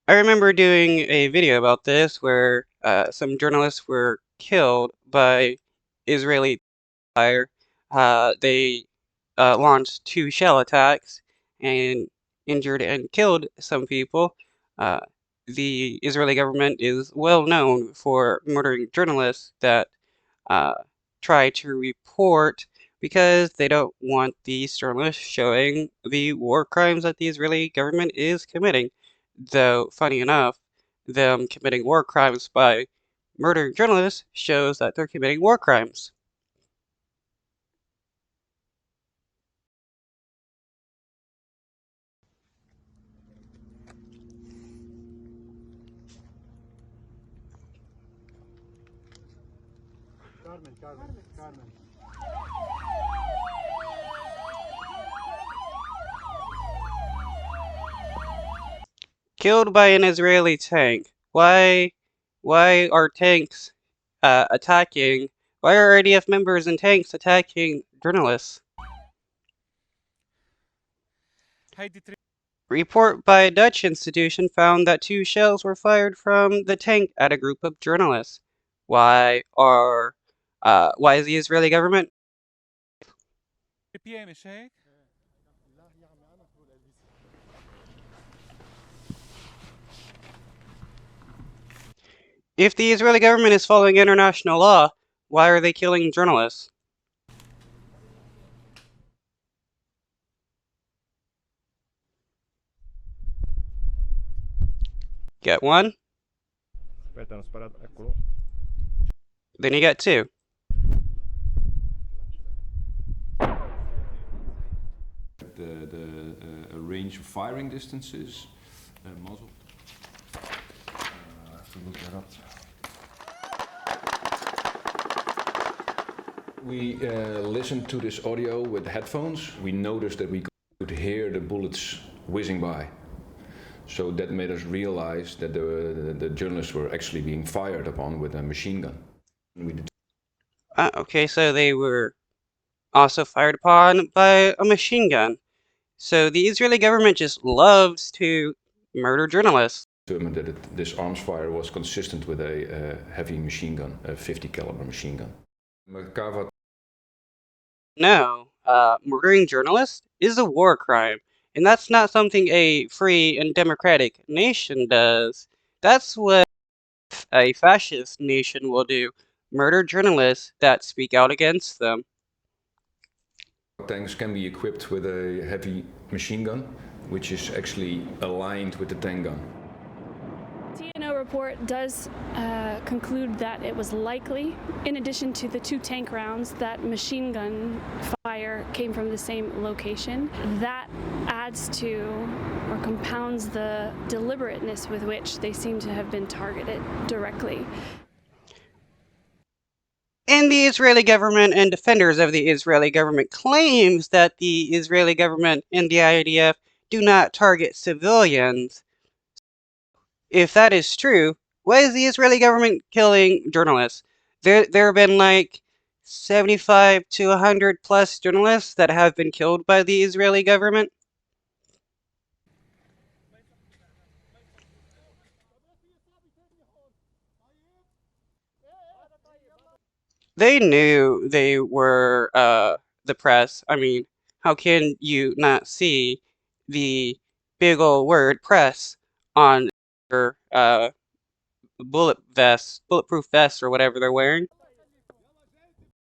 I remember doing a video about this where some journalists were killed by Israeli fire. They launched two shell attacks and injured and killed some people. Uh, the Israeli government is well known for murdering journalists that uh, try to report because they don't want these journalists showing the war crimes that the Israeli government is committing. Though, funny enough, them committing war crimes by murdering journalists shows that they're committing war crimes. Carmen. Killed by an Israeli tank. Why are tanks attacking? Why are IDF members and tanks attacking journalists? Report by a Dutch institution found that two shells were fired from the tank at a group of journalists. Why is the Israeli government? If the Israeli government is following international law, why are they killing journalists? Get one? Then you get two. The range of firing distances, muzzle. I have to look that up. We listened to this audio with headphones. We noticed that we could hear the bullets whizzing by. So that made us realize that the journalists were actually being fired upon with a machine gun. Okay, so they were also fired upon by a machine gun. So the Israeli government just loves to murder journalists. Determined that this arms fire was consistent with a heavy machine gun, a 50 caliber machine gun. No, murdering journalists is a war crime, and that's not something a free and democratic nation does. That's what a fascist nation will do, murder journalists that speak out against them. Tanks can be equipped with a heavy machine gun, which is actually aligned with the tank gun. TNO report does conclude that it was likely, in addition to the two tank rounds, that machine gun fire came from the same location. That adds to or compounds the deliberateness with which they seem to have been targeted directly. And the Israeli government and defenders of the Israeli government claims that the Israeli government and the IDF do not target civilians. If that is true, why is the Israeli government killing journalists? There have been like 75 to 100 plus journalists that have been killed by the Israeli government. They knew they were the press. I mean, how can you not see the big old word press on their bulletproof vest or whatever they're wearing?